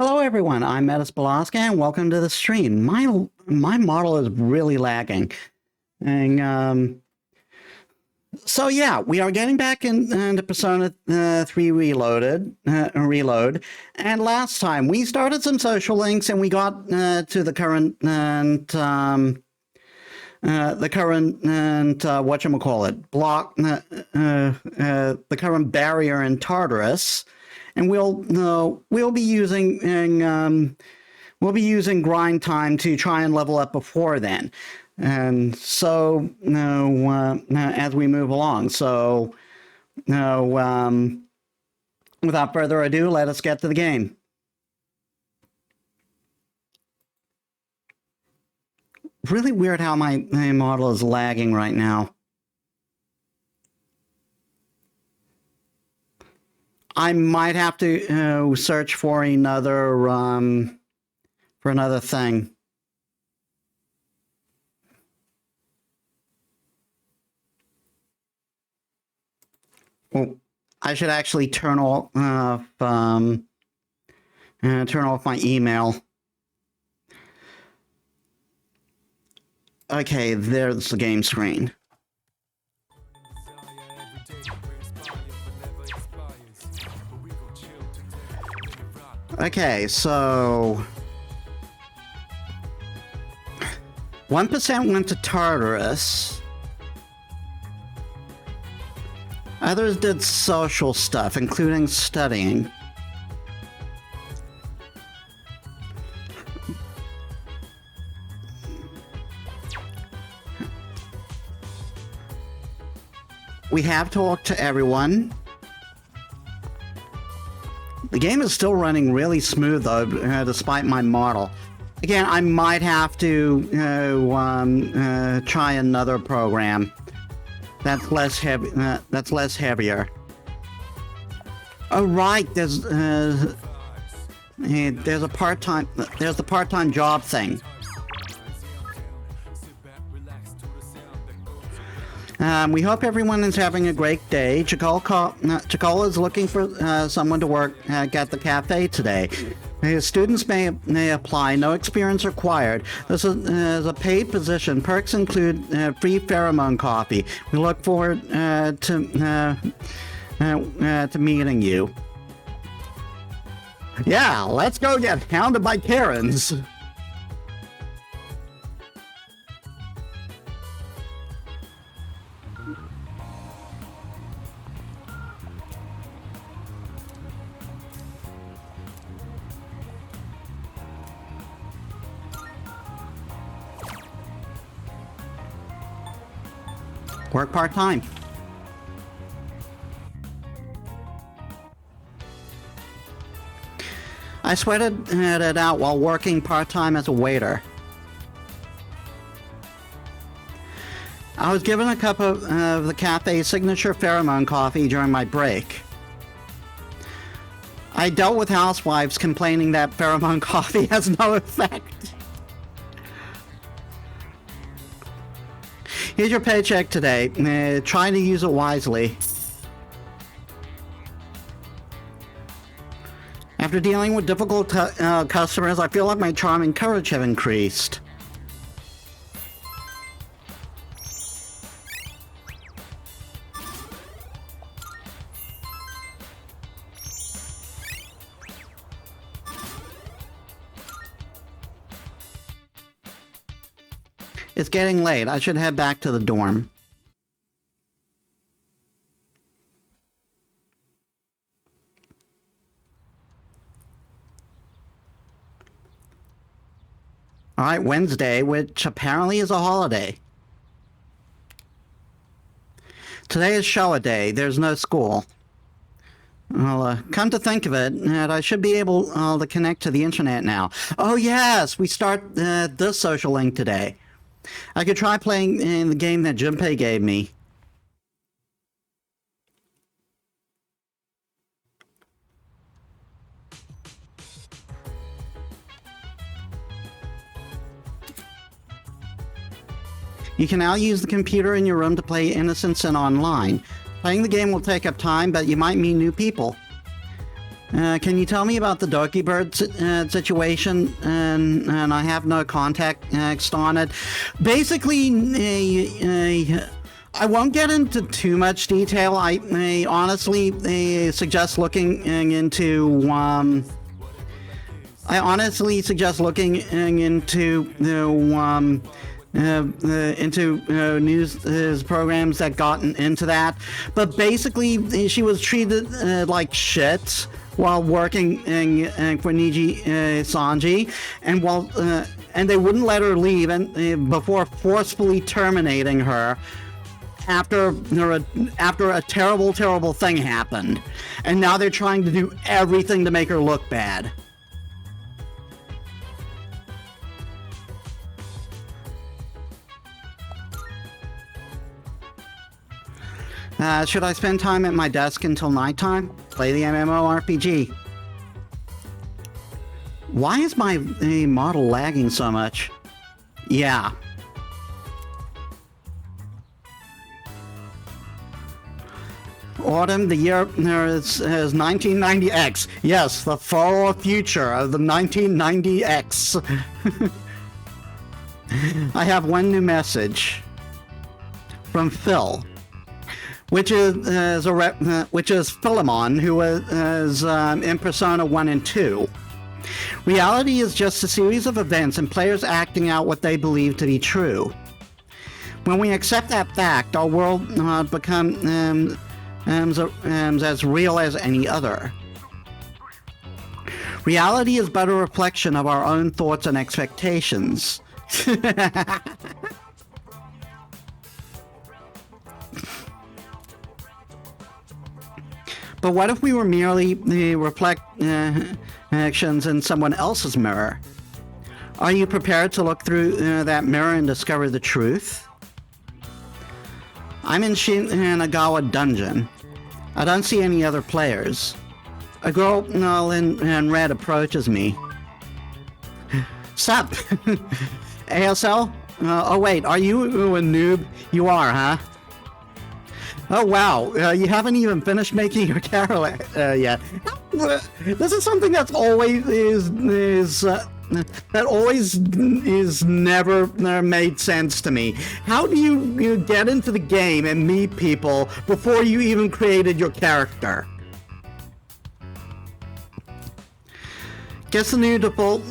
Hello everyone, I'm Metis Balaska and welcome to the stream. My model is really lagging. And so yeah, we are getting back into Persona 3 Reload. And last time we started some social links and we got to the current whatchamacallit, block, the current barrier in Tartarus. And we'll be using grind time to try and level up before then, and so as we move along. So without further ado, let us get to the game. Really weird how my model is lagging right now. I might have to search for another thing. Well, I should actually turn off my email. Okay, there's the game screen. Okay, so 1% went to Tartarus. Others did social stuff, including studying. We have talked to everyone. The game is still running really smooth, though, despite my model. Again, I might have to try another program that's less heavy. That's less heavier. Oh right, there's the part-time job thing. We hope everyone is having a great day. Chikola is looking for someone to work at the cafe today. Students may apply. No experience required. This is a paid position. Perks include free pheromone coffee. We look forward to meeting you. Yeah, let's go get hounded by Karens. Work part-time. I sweated it out while working part-time as a waiter. I was given a cup of the cafe's signature pheromone coffee during my break. I dealt with housewives complaining that pheromone coffee has no effect. Here's your paycheck today. Try to use it wisely. After dealing with difficult customers, I feel like my charm and courage have increased. It's getting late. I should head back to the dorm. All right, Wednesday, which apparently is a holiday. Today is Showa Day. There's no school. Well, come to think of it, I should be able to connect to the internet now. Oh yes, we start this social link today. I could try playing in the game that Junpei gave me. You can now use the computer in your room to play Innocence and online. Playing the game will take up time, but you might meet new people. Can you tell me about the Doki Bird situation? And I have no context on it. Basically, I won't get into too much detail. I honestly suggest looking into. I honestly suggest looking into news programs that gotten into that. But basically, she was treated like shit while working for Niji Sanji, and they wouldn't let her leave, and before forcefully terminating her after a terrible thing happened, and now they're trying to do everything to make her look bad. Should I spend time at my desk until nighttime? Play the MMORPG. Why is my model lagging so much? Yeah. Autumn, the year is 1990X. Yes, the far future of the 1990X. I have one new message from Phil, which is Philemon, who is in Persona 1 and 2. Reality is just a series of events and players acting out what they believe to be true. When we accept that fact, our world becomes as real as any other. Reality is but a reflection of our own thoughts and expectations. But what if we were merely the reflections in someone else's mirror? Are you prepared to look through that mirror and discover the truth? I'm in Shinagawa Dungeon. I don't see any other players. A girl in red approaches me. Sup? ASL? Oh wait, are you a noob? You are, huh? Oh wow, you haven't even finished making your character yet. This is something that's always never made sense to me. How do you get into the game and meet people before you even created your character? Guess the new default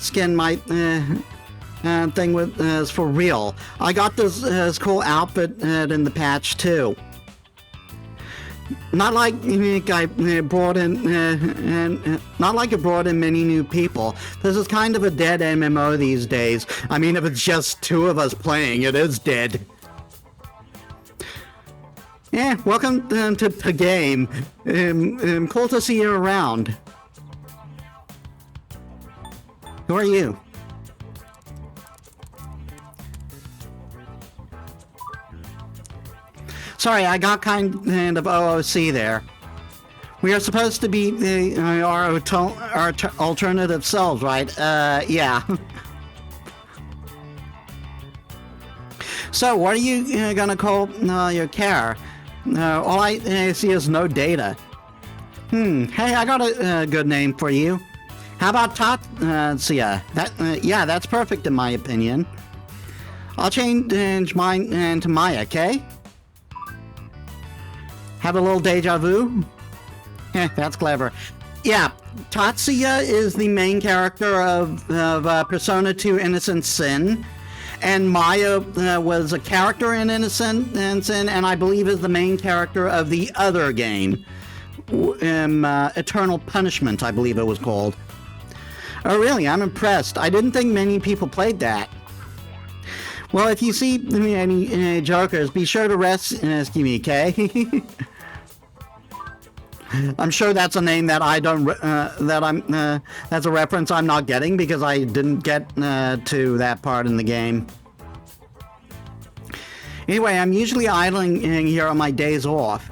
skin might thing is for real. I got this cool outfit in the patch too. Not like I brought in, not like it brought in many new people. This is kind of a dead MMO these days. I mean, if it's just two of us playing, it is dead. Yeah, welcome to the game. Cool to see you around. Who are you? Sorry, I got kind of OOC there. We are supposed to be our alternative selves, right? Yeah. So, what are you gonna call your care? All I see is no data. Hey, I got a good name for you. How about Tatsuya? Yeah, that's perfect in my opinion. I'll change mine to Maya, okay? Have a little deja vu? That's clever. Yeah, Tatsuya is the main character of Persona 2 Innocent Sin, and Maya was a character in Innocent Sin, and I believe is the main character of the other game, Eternal Punishment, I believe it was called. Oh really? I'm impressed. I didn't think many people played that. Well, if you see any jokers, be sure to rescue me, okay? I'm sure that's a name that I don't, that's a reference I'm not getting because I didn't get to that part in the game. Anyway, I'm usually idling here on my days off.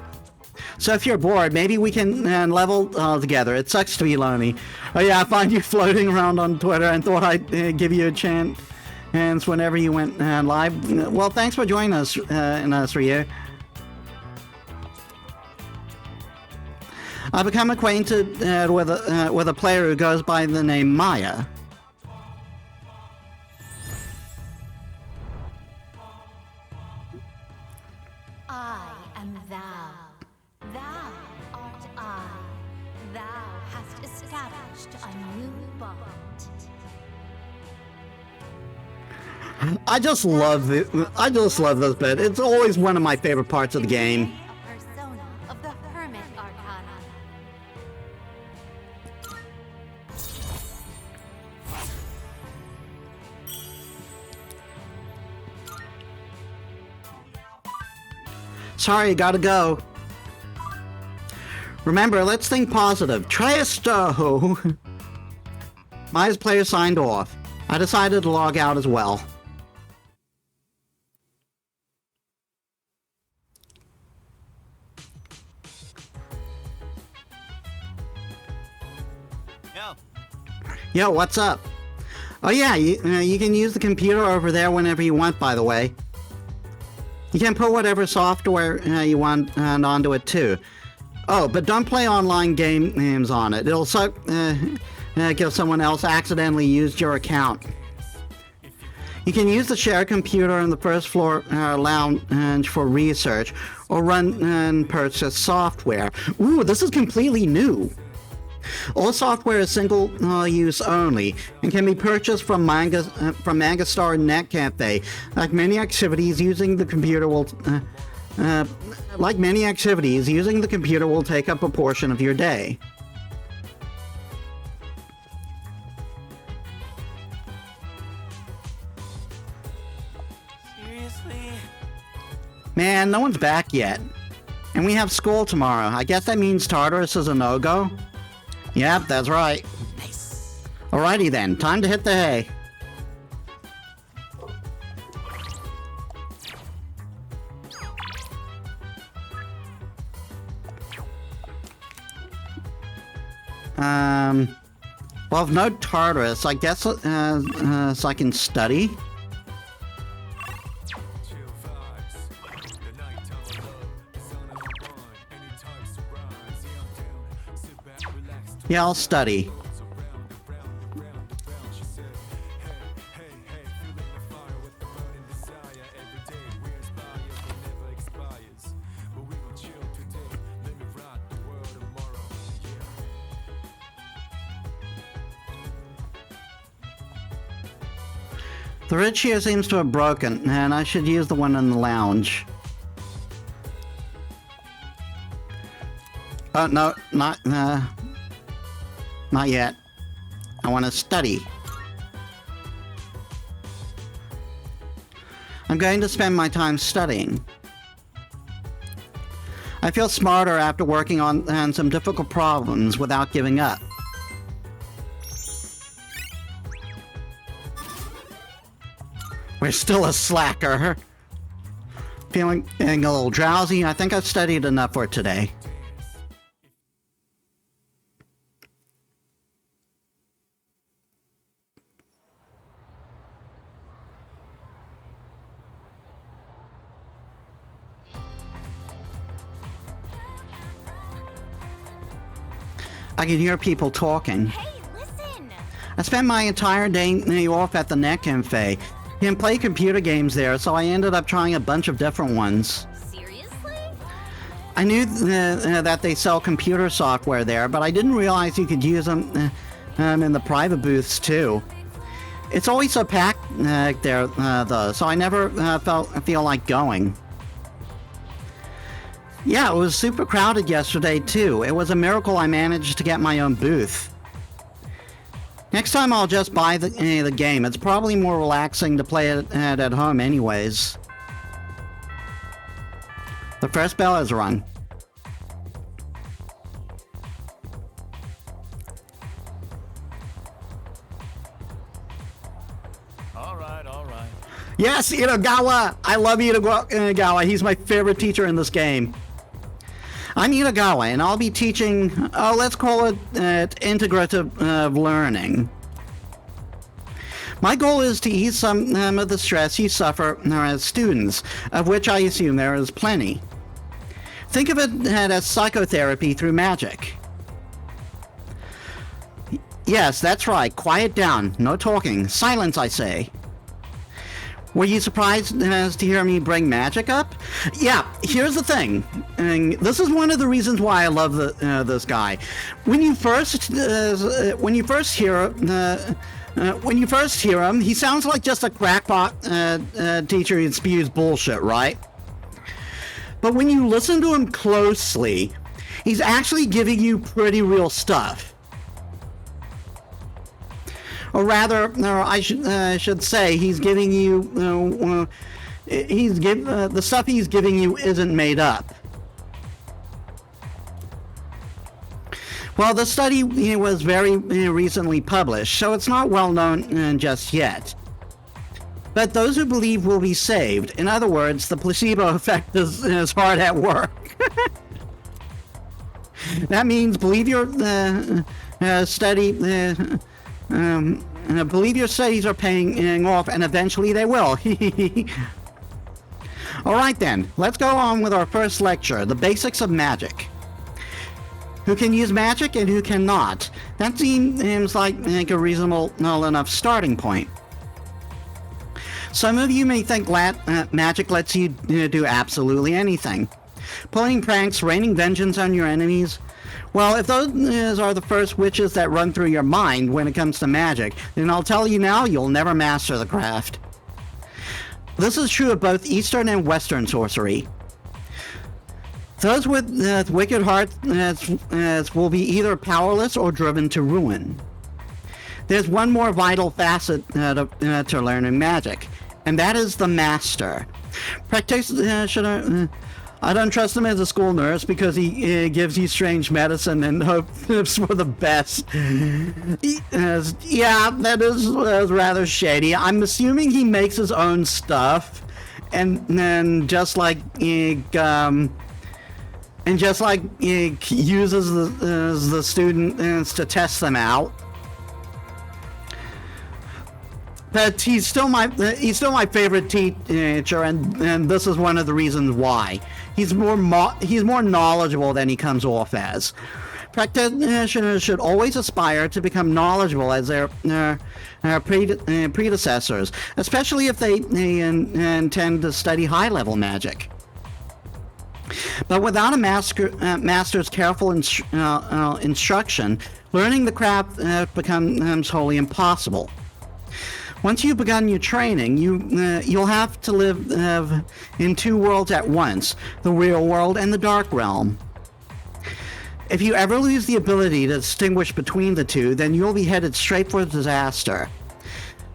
So if you're bored, maybe we can level together. It sucks to be lonely. Oh yeah, I find you floating around on Twitter and thought I'd give you a chance whenever you went live. Well, thanks for joining us, Ryu. I become acquainted with a player who goes by the name Maya. I am thou. Thou art I. Thou hast established a new bond. I just love this bit. It's always one of my favorite parts of the game. A persona of the Hermit Arcana. Sorry, gotta go. Remember, let's think positive. Tresto! Maya's player signed off. I decided to log out as well. Yo, what's up? Oh yeah, you can use the computer over there whenever you want, by the way. You can put whatever software you want onto it too. Oh, but don't play online games on it. It'll suck if someone else accidentally used your account. You can use the shared computer on the first floor lounge for research, or run and purchase software. Ooh, this is completely new. All software is single use only and can be purchased from Mangastar Net Cafe. Like many activities, using the computer will take up a portion of your day. Seriously? Man, no one's back yet. And we have school tomorrow. I guess that means Tartarus is a no-go? Yep, that's right. Nice. Alrighty then, time to hit the hay. Well, if no Tartarus, I guess so I can study. Yeah, I'll study. The ridge here seems to have broken, and I should use the one in the lounge. Oh, no, not yet. I want to study. I'm going to spend my time studying. I feel smarter after working on some difficult problems without giving up. We're still a slacker. Feeling a little drowsy. I think I've studied enough for today. I can hear people talking. Hey, listen! I spent my entire day off at the Net Cafe. You can play computer games there, so I ended up trying a bunch of different ones. Seriously? I knew that they sell computer software there, but I didn't realize you could use them in the private booths too. It's always so packed there, though, so I never feel like going. Yeah, it was super crowded yesterday too. It was a miracle I managed to get my own booth. Next time I'll just buy the game. It's probably more relaxing to play it at home anyways. The first bell has rung. All right. Yes, Itagawa! I love Itagawa. He's my favorite teacher in this game. I'm Itagawa, and I'll be teaching, let's call it integrative learning. My goal is to ease some of the stress you suffer as students, of which I assume there is plenty. Think of it as psychotherapy through magic. Yes, that's right. Quiet down. No talking. Silence, I say. Were you surprised to hear me bring magic up? Yeah, here's the thing. And this is one of the reasons why I love this guy. When you first hear him, he sounds like just a crackpot teacher who spews bullshit, right? But when you listen to him closely, he's actually giving you pretty real stuff. Or rather, I should say, he's giving you. The stuff he's giving you isn't made up. Well, the study was very recently published, so it's not well known just yet. But those who believe will be saved. In other words, the placebo effect is hard at work. That means believe your study. Believe your studies are paying off, and eventually they will. All right then, let's go on with our first lecture, the basics of magic. Who can use magic and who cannot? That seems like a reasonable enough starting point. Some of you may think magic lets you do absolutely anything. Pulling pranks, raining vengeance on your enemies. Well, if those are the first witches that run through your mind when it comes to magic, then I'll tell you now, you'll never master the craft. This is true of both Eastern and Western sorcery. Those with wicked hearts will be either powerless or driven to ruin. There's one more vital facet to learning magic, and that is the master. Practitioner. I don't trust him as a school nurse because he gives you strange medicine and hopes for the best. Yeah, that is rather shady. I'm assuming he makes his own stuff, and then just like he uses the students to test them out. But he's still my favorite teacher, and this is one of the reasons why. He's more knowledgeable than he comes off as. Practitioners should always aspire to become knowledgeable as their predecessors, especially if they intend to study high-level magic. But without a master's careful instruction, learning the craft becomes wholly impossible. Once you've begun your training, you'll have to live in two worlds at once, the real world and the dark realm. If you ever lose the ability to distinguish between the two, then you'll be headed straight for disaster.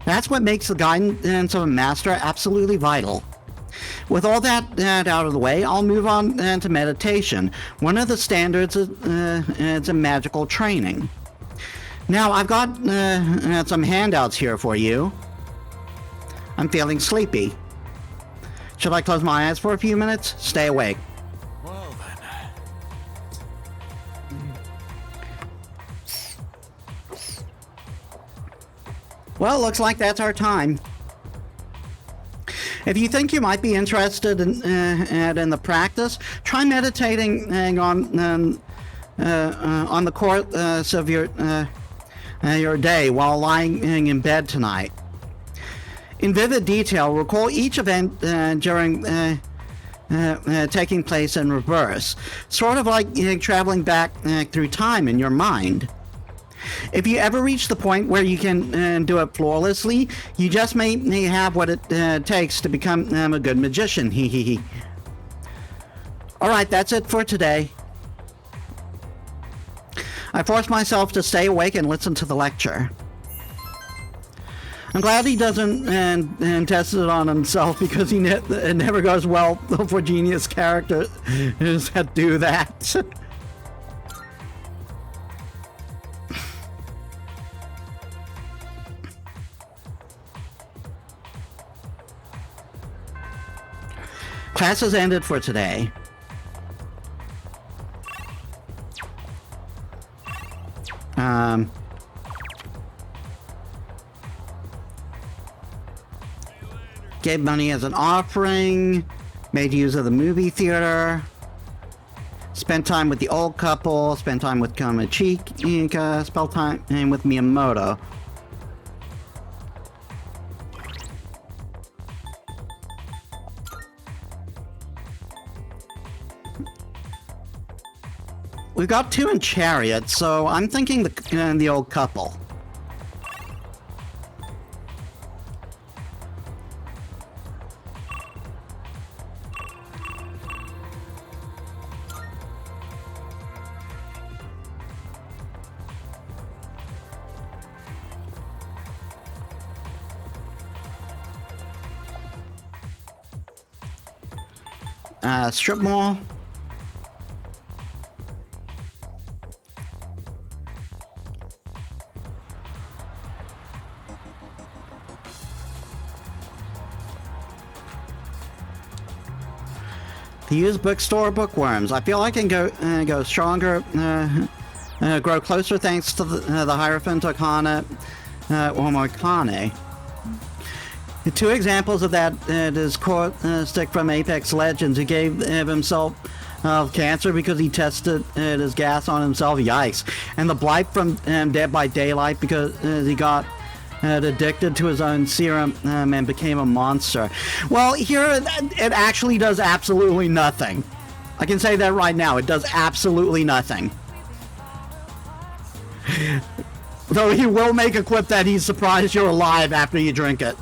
That's what makes the guidance of a master absolutely vital. With all that out of the way, I'll move on to meditation, one of the standards in magical training. Now, I've got some handouts here for you. I'm feeling sleepy. Should I close my eyes for a few minutes? Stay awake. Well then. Well, looks like that's our time. If you think you might be interested in the practice, try meditating on the course of your day while lying in bed tonight. In vivid detail, recall each event during taking place in reverse, sort of like traveling back through time in your mind. If you ever reach the point where you can do it flawlessly, you just may have what it takes to become a good magician. Alright, that's it for today. I forced myself to stay awake and listen to the lecture. I'm glad he doesn't test it on himself, because it never goes well for genius characters that do that. Class has ended for today. Gave money as an offering, made use of the movie theater. Spend time with the old couple, spend time with Kamachika, spend time with Miyamoto. We've got 2 in Chariot, so I'm thinking the old couple. Strip mall. The used bookstore, bookworms. I feel I can go stronger, grow closer thanks to the Hierophant Arcana or Morcane. The 2 examples of that is Stick from Apex Legends. He gave himself cancer because he tested his gas on himself. Yikes. And the Blight from Dead by Daylight because he got addicted to his own serum and became a monster. Well, here it actually does absolutely nothing. I can say that right now. It does absolutely nothing. Though he will make a quip that he's surprised you're alive after you drink it.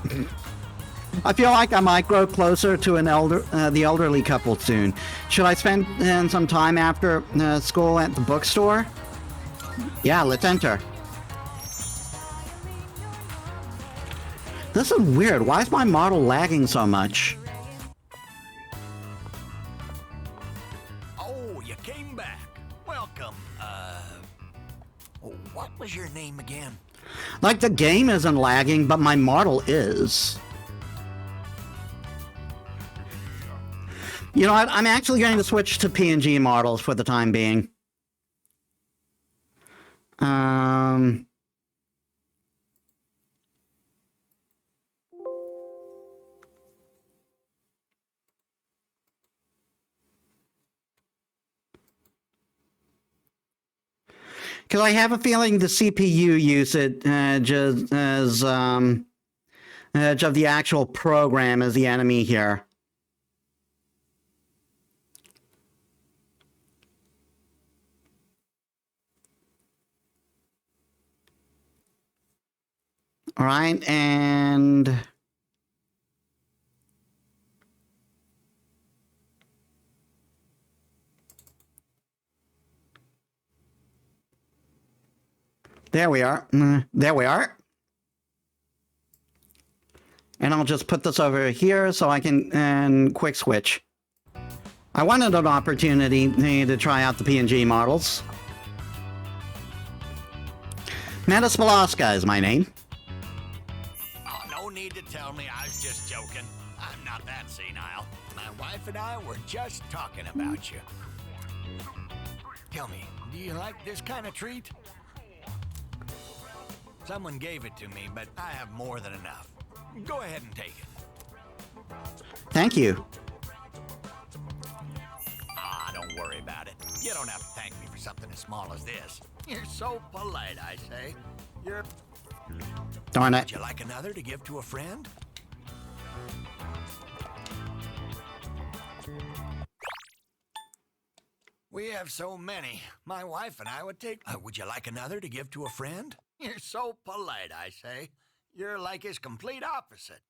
I feel like I might grow closer to the elderly couple soon. Should I spend some time after school at the bookstore? Yeah, let's enter. This is weird. Why is my model lagging so much? Oh, you came back. Welcome. What was your name again? Like, the game isn't lagging, but my model is. You know what? I'm actually going to switch to PNG models for the time being. Because I have a feeling the CPU usage as of the actual program is the enemy here. All right, and there we are. There we are. And I'll just put this over here so I can quick switch. I wanted an opportunity to try out the PNG models. Metis Balaska is my name. Oh, no need to tell me. I was just joking. I'm not that senile. My wife and I were just talking about you. Tell me, do you like this kind of treat? Someone gave it to me, but I have more than enough. Go ahead and take it. Thank you. Ah, don't worry about it. You don't have to thank me for something as small as this. You're so polite, I say. You're... Darn it. Would you like another to give to a friend? We have so many. My wife and I would take... would you like another to give to a friend? You're so polite, I say. You're like his complete opposite.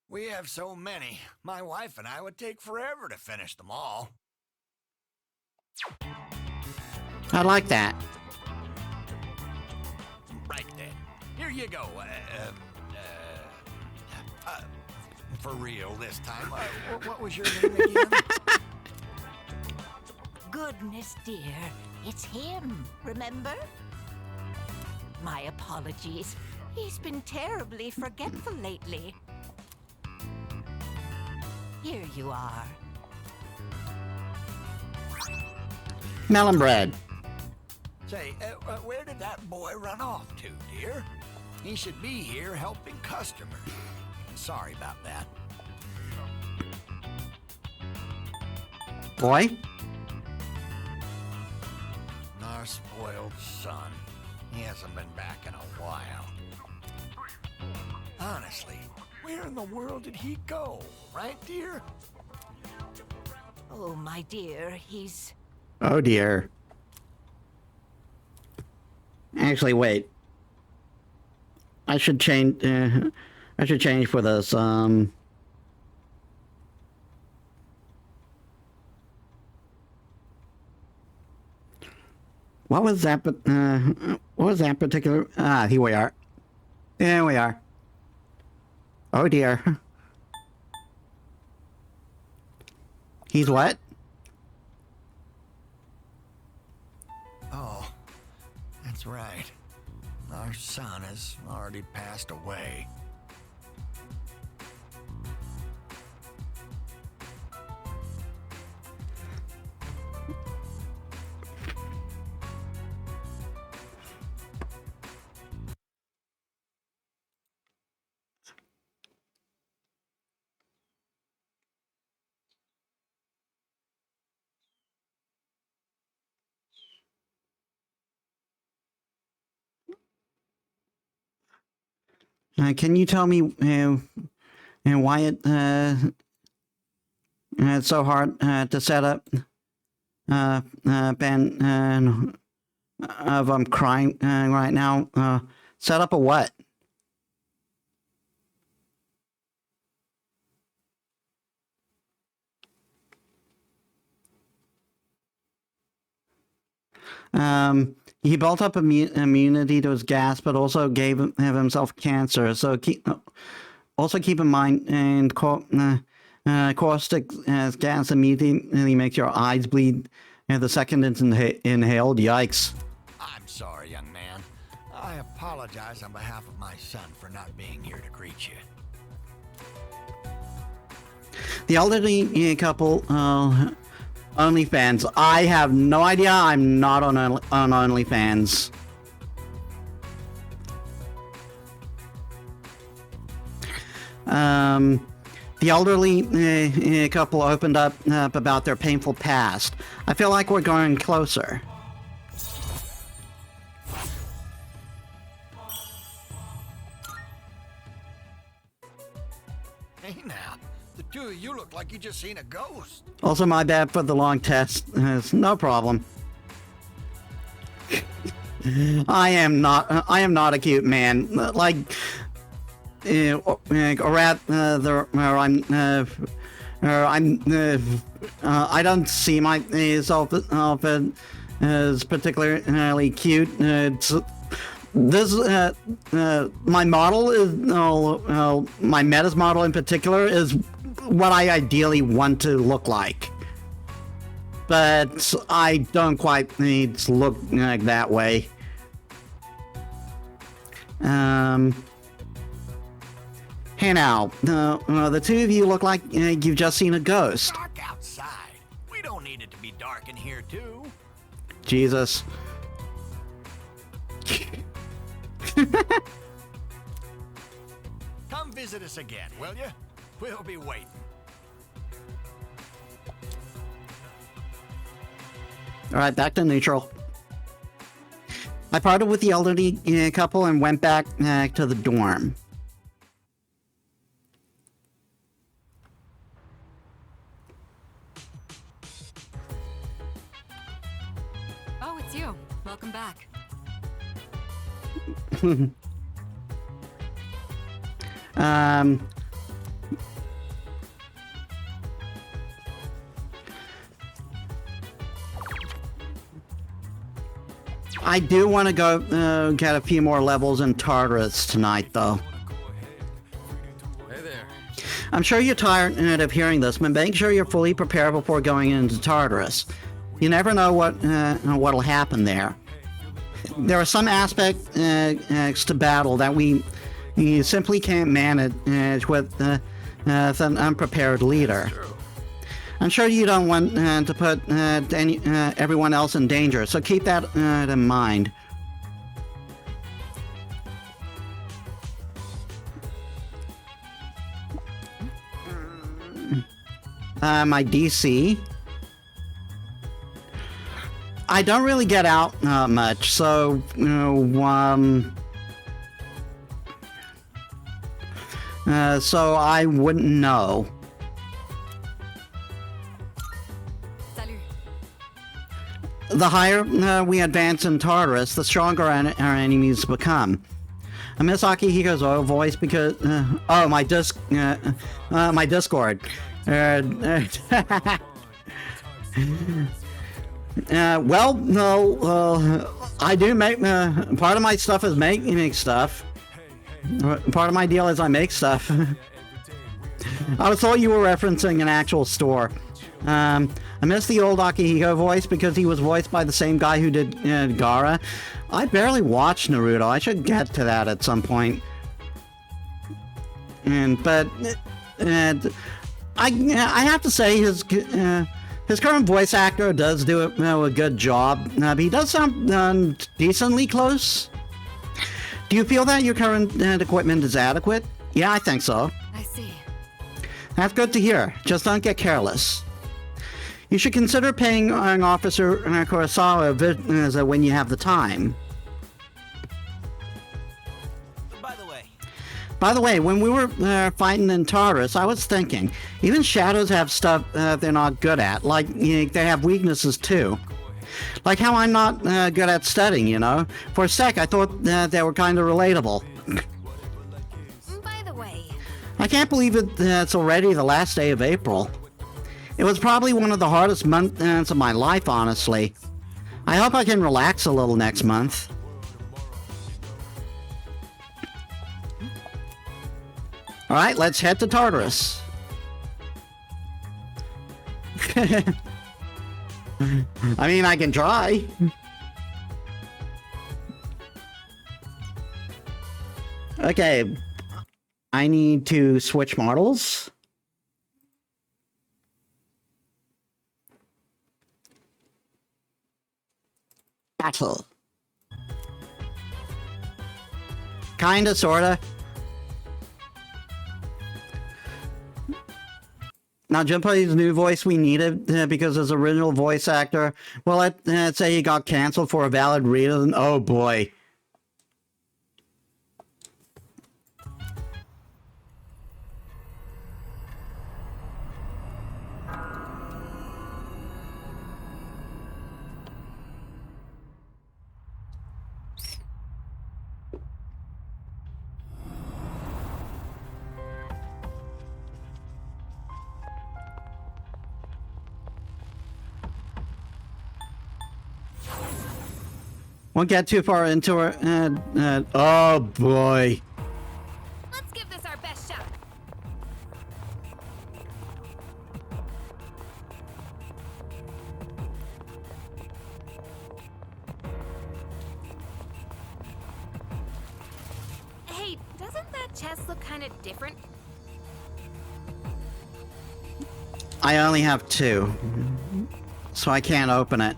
We have so many. My wife and I would take forever to finish them all. I like that. Right then. Here you go. For real this time. What was your name again? Goodness, dear. It's him, remember? My apologies. He's been terribly forgetful lately. Here you are. Melon bread. Say, where did that boy run off to, dear? He should be here helping customers. Sorry about that. boy. Our spoiled son. He hasn't been back in a while. Honestly, where in the world did he go? Right, dear? Oh, my dear, he's... Oh dear. Actually, wait. I should change. I should change for this. What was that? What was that particular? Ah, here we are. There we are. Oh dear. He's what? Oh, that's right. Our son has already passed away. Can you tell me why it's so hard to set up Ben of I'm crying right now? Set up a what? He built up immunity to his gas, but also gave himself cancer. So also keep in mind, and caustic gas immediately makes your eyes bleed. And the second it's inhaled, yikes. I'm sorry, young man. I apologize on behalf of my son for not being here to greet you. The elderly couple, OnlyFans. I have no idea. I'm not on OnlyFans. The elderly couple opened up about their painful past. I feel like we're going closer. Hey now, the two of you look like you just seen a ghost. Also, my bad for the long test. No problem. I am not a cute man. Like, I don't see myself as particularly cute. My model is my Metis model in particular is what I ideally want to look like, but I don't quite need to look like that way. Hey now, the two of you look like you've just seen a ghost. Dark outside. We don't need it to be dark in here too. Jesus. Come visit us again, will you? We'll be waiting. Alright, back to neutral. I parted with the elderly couple and went back to the dorm. Oh, it's you. Welcome back. I do want to go get a few more levels in Tartarus tonight, though. Hey there. I'm sure you're tired of hearing this, but make sure you're fully prepared before going into Tartarus. You never know what'll happen there. There are some aspects to battle that you simply can't manage with an unprepared leader. I'm sure you don't want to put everyone else in danger, so keep that in mind. My DC. I don't really get out much, so so I wouldn't know. Salut. The higher we advance in Tartarus, the stronger our enemies become. I miss Akihiko's oil voice because oh, my Discord. Well, no, I do make part of my stuff is making stuff. Part of my deal is I make stuff. I thought you were referencing an actual store. I miss the old Akihiko voice because he was voiced by the same guy who did Gaara. I barely watched Naruto. I should get to that at some point. But I have to say his current voice actor does do a good job. He does sound decently close. Do you feel that your current equipment is adequate? Yeah, I think so. I see. That's good to hear. Just don't get careless. You should consider paying an officer Kurosawa a visit when you have the time. By the way, when we were fighting in Tartarus, I was thinking, even shadows have stuff they're not good at. Like, they have weaknesses too. Like how I'm not good at studying, you know? For a sec, I thought they were kind of relatable. By the way, I can't believe it's already the last day of April. It was probably one of the hardest months of my life, honestly. I hope I can relax a little next month. Alright, let's head to Tartarus. I mean, I can try. Okay. I need to switch models. Battle. Kinda, sorta. Now, Junpei's new voice we needed because his original voice actor, well, let's say he got canceled for a valid reason. Oh boy. Won't get too far into her. Oh boy. let's give this our best shot. Hey, doesn't that chest look kind of different? I only have two, so I can't open it.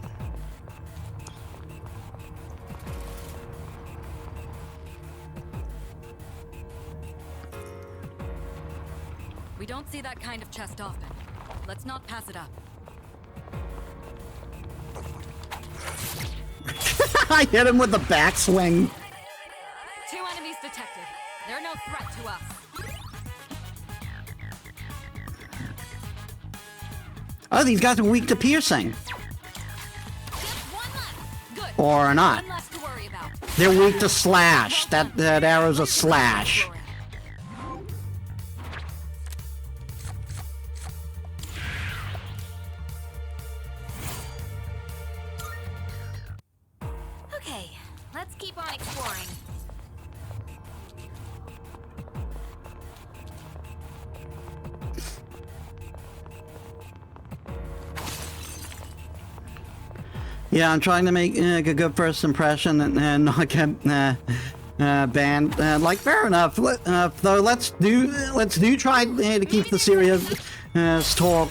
We don't see that kind of chest often. Let's not pass it up. I hit him with the backswing. 2 enemies detected. They're no threat to us. Oh, these guys are weak to piercing. Just one left. Good. Or not. One less to worry about. They're weak to slash. That arrow's a slash. Okay, let's keep on exploring. Yeah, I'm trying to make a good first impression and not get banned. Like, fair enough. Though let's do try to keep the serious talk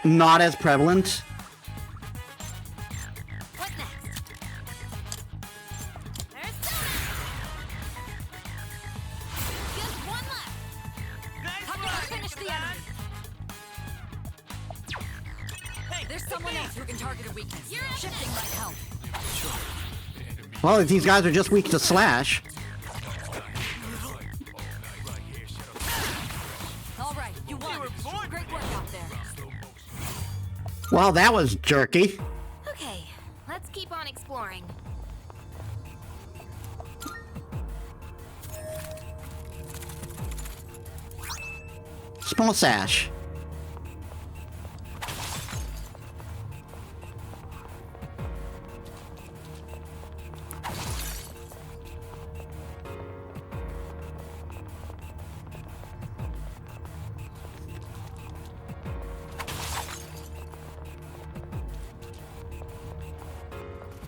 not as prevalent. What next? There's just one left. How can I finish the enemy? target a weakness. Shifting might help. Well, if these guys are just weak to slash. All right, you won. Great work out there. Well, that was jerky. Okay, let's keep on exploring. Small sash.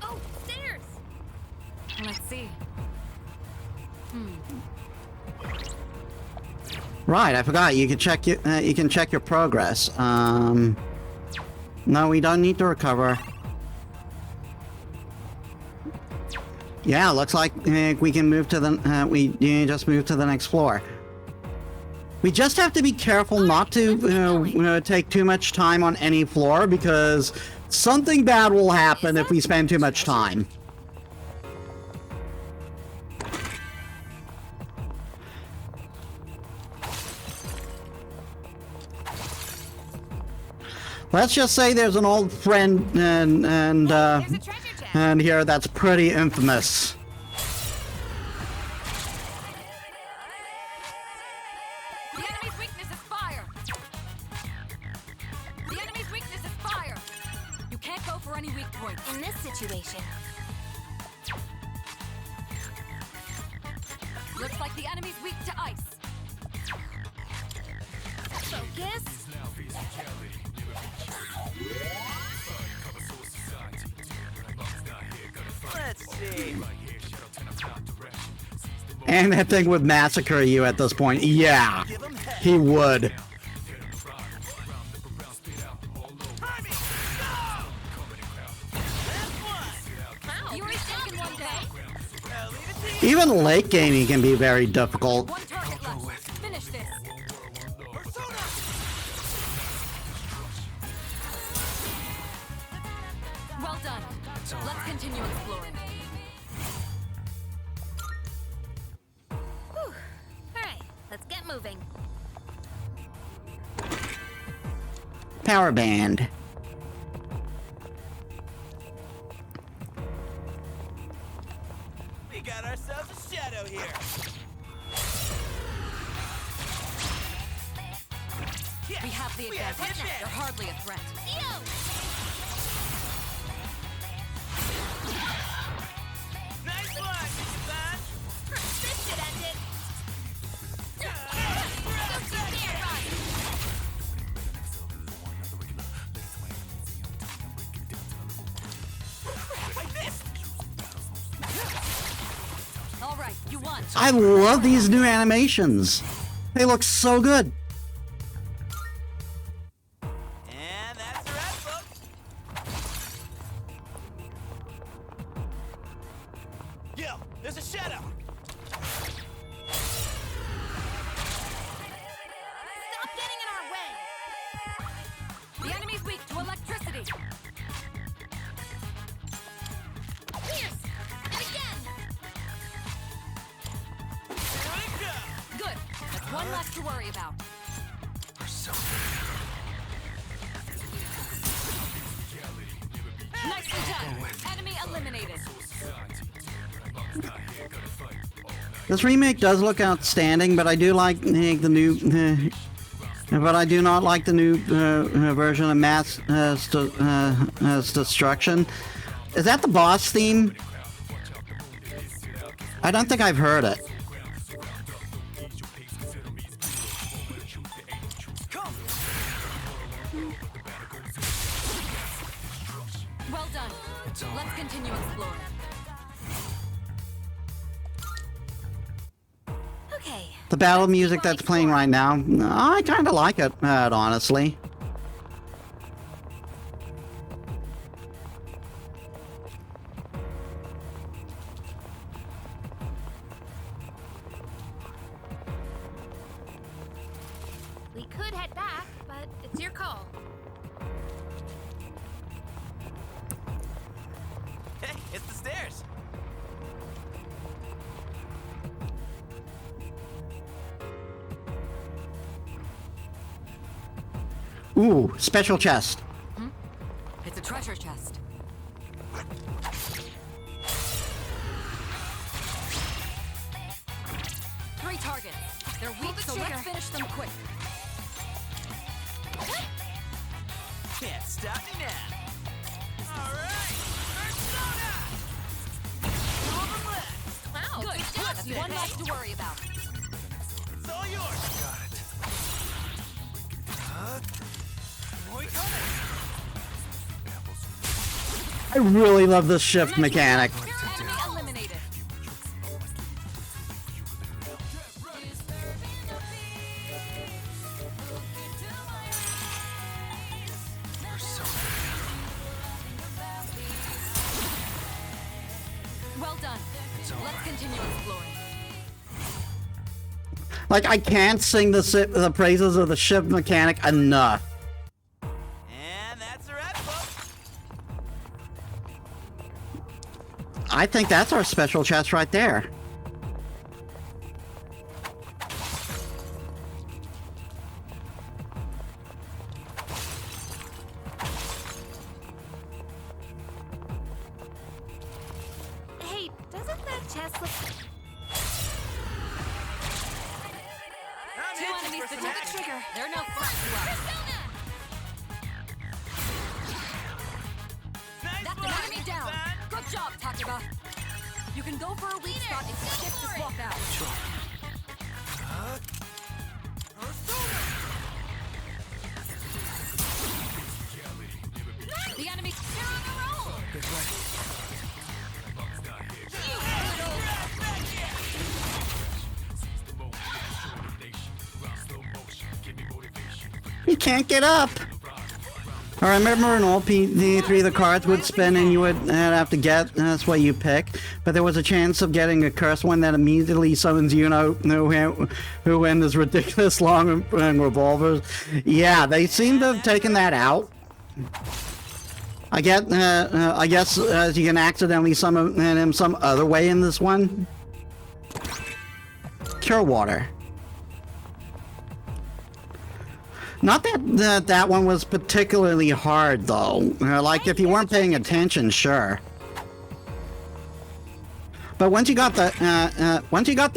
Oh, stairs! Let's see. Right, I forgot. You can check your progress. No, we don't need to recover. Yeah, looks like we can move to the. We just move to the next floor. We just have to be careful not to take too much time on any floor because something bad will happen if we spend too much time. Let's just say there's an old friend There's a treasure chest. and here that's pretty infamous. The enemy's weakness is fire. The enemy's weakness is fire. You can't go for any weak points. In this situation, Looks like the enemy's weak to ice. focus. Let's see. And that thing would massacre you at this point. Yeah, he would. You already taken one day. Even late gaming can be very difficult. One target left. Finish this. Well done. Let's continue exploring. Whew. Alright, let's get moving. Power band. We got ourselves a shadow here. We have the advantage. They're hardly a threat. Nice one, son. This should end it. All right, you won. I love these new animations. They look so good. And that's a wrap, folks. Yo, there's a shadow. Stop getting in our way. The enemy's weak to electricity. Pierce! And again! Here we go. Good. That's one less to worry about. Nicely done. Enemy eliminated. This remake does look outstanding, but I do like the new. But I do not like the new version of Mass Destruction. Is that the boss theme? I don't think I've heard it. Well done. Let's continue exploring. Okay. The battle music that's playing right now, I kind of like it, honestly. We could head back, but it's your call. Ooh, special chest. It's a treasure chest. Three targets. They're weak, so let's finish them quick. Can't stop me now. All right, persona. All the left. Wow, Good. good job, That's one less to worry about. It's all yours. Got it. Boy, coming. I really love this shift mechanic. Your enemy eliminated. Well done. Let's continue exploring. Like, I can't sing the praises of the shift mechanic enough. And that's a wrap, folks. I think that's our special chest right there. Hey, doesn't that chest look... I'm Two itching enemies for to some pull the action. trigger. They're no threat to us. Nice That's one, an enemy down. son. Good job, Takiba. You can go for a weak spot if you shift to swap out. The enemy, they're on a roll. You can't get up. I remember in all P3 the cards would spin and you would have to get, that's what you pick. But there was a chance of getting a cursed one that immediately summons you know who in this ridiculous long revolvers. Yeah, they seem to have taken that out. I guess you can accidentally summon him some other way in this one. Cure water. Not that one was particularly hard though. Like if you weren't paying attention, sure. But once you got the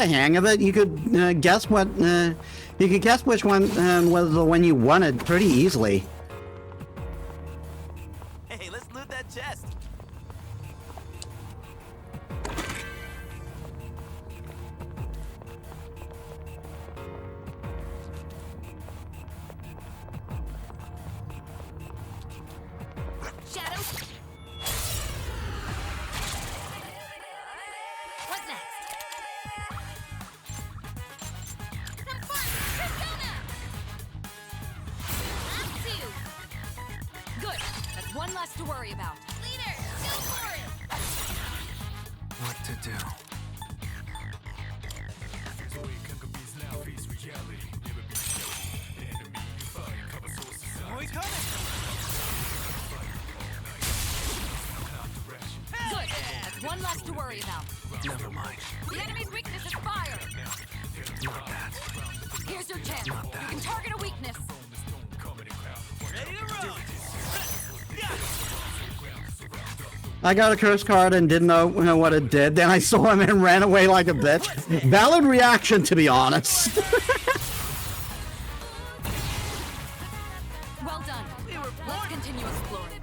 hang of it, you could guess what you could guess which one was the one you wanted pretty easily. Hey, let's loot that chest. Shadows? What next? Some fun! Persona! That's you! Good. That's one less to worry about. Leader, go for it! What to do? Boy, coming. Good. That's one less to worry about. Never mind. The enemy's weakness is fire. Not that. Here's your chance. You can target a weakness. Ready to roll. I got a curse card and didn't know what it did. Then I saw him and ran away like a bitch. Valid reaction, to be honest. Well done. Let's continue exploring.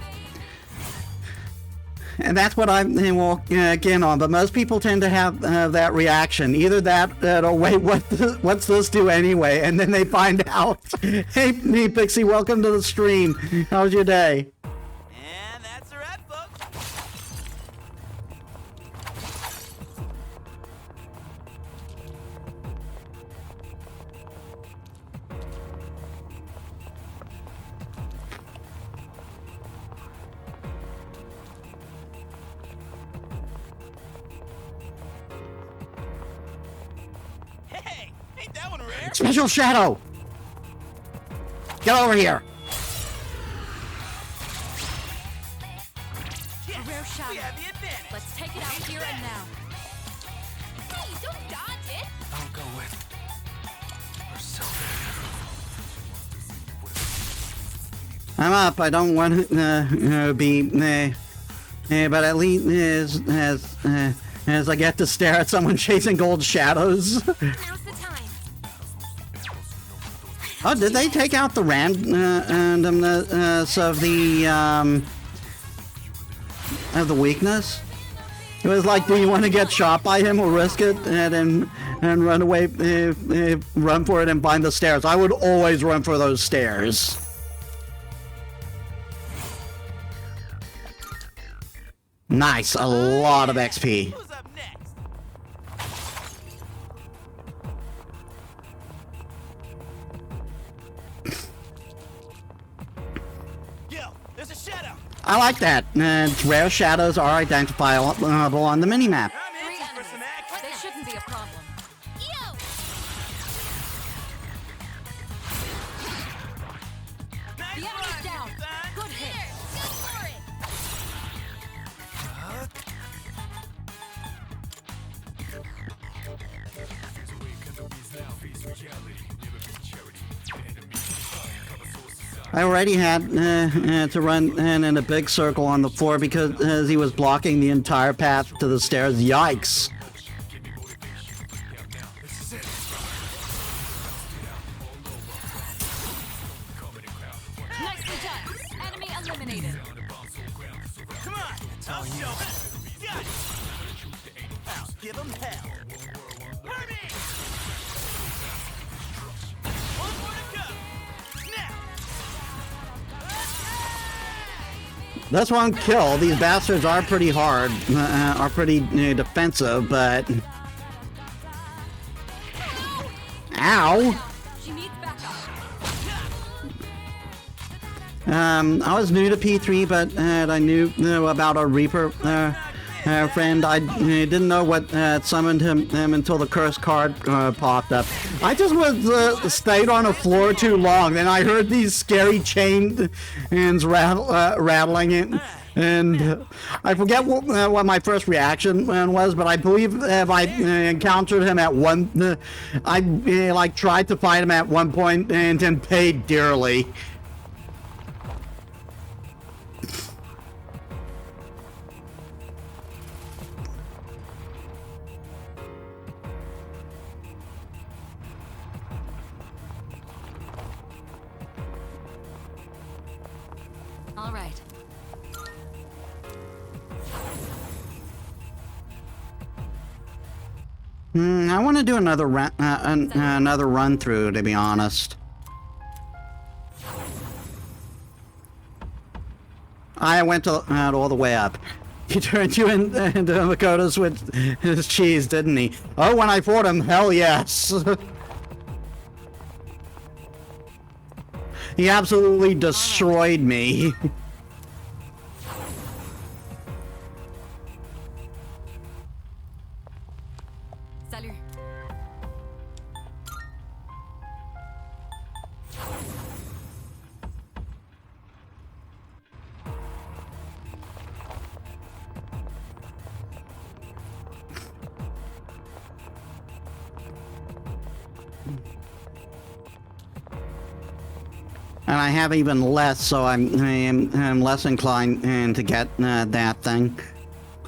And that's what I'm walk in on. But most people tend to have that reaction. Either that or wait, what's this do anyway? And then they find out. Hey, me Pixie, welcome to the stream. How was your day? And that's a wrap, folks. Hey, ain't that one rare? Special Shadow! Get over here! Yes, rare shadow. we have the advantage. Let's take it out here and now. Hey, don't dodge it! I'll go with Persona. I'm up. I don't want to be, but at least as I get to stare at someone chasing gold shadows. Now's the time. Oh, did they take out the randomness of the weakness? It was like, do you want to get shot by him or risk it and run away, run for it and find the stairs? I would always run for those stairs. Nice, a lot of XP. Who's up next? Yo, there's a shadow. I like that. Rare shadows are identifiable on the minimap. I'm itching for some action. They shouldn't be a problem. Yo! Nice The enemy's run, down. son. Good hit. Here, go for it! I already had to run in a big circle on the floor because he was blocking the entire path to the stairs. Yikes. Nicely done. Enemy eliminated. Come on, I'll show him. Got it. I'll give him hell. Hurry! One more to go. Now. That's one kill. These bastards are pretty hard, are pretty defensive, but... Ow! She needs backup. I was new to P3, but I knew about a Reaper friend. I didn't know what summoned him until the curse card popped up. I just was stayed on the floor too long. Then I heard these scary chains rattling it. And I forget what my first reaction was, but I believe if I encountered him at one, I like tried to fight him at one point and then paid dearly. All right. I want to do another another run through, to be honest. I went all the way up. He turned you into Makoto's with his cheese, didn't he? Oh, when I fought him, hell yes. He absolutely destroyed me. Salut. And I have even less, so I'm less inclined to get that thing.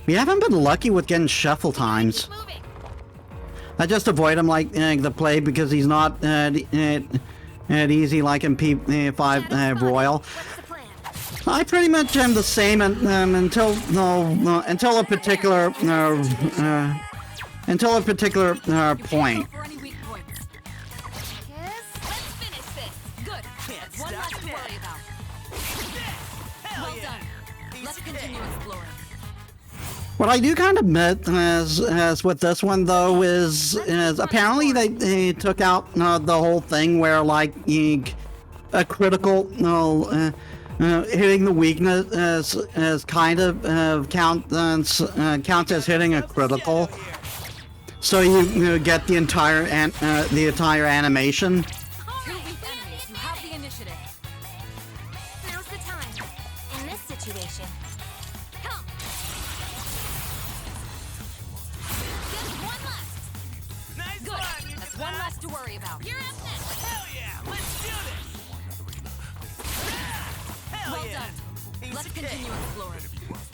We haven't been lucky with getting shuffle times. Moving. I just avoid him like the plague because he's not easy like in P5 Royal. What's the plan? I pretty much am the same until a particular point. Go for any weak points. Yes, let's finish this. Good. Can't That's one stop less to now. worry about. Hell Well yeah. done. Let's continue exploring. What I do kind of admit, as with this one though, is apparently they took out the whole thing where like a critical hitting the weakness as kind of counts as hitting a critical. So you get the entire animation. Two weak enemies. You have the initiative. Now's the time. In this situation. Come. Just one left. Nice Good. run, you That's one less to worry about. You're up next. Hell yeah, let's do this. Let's continue exploring.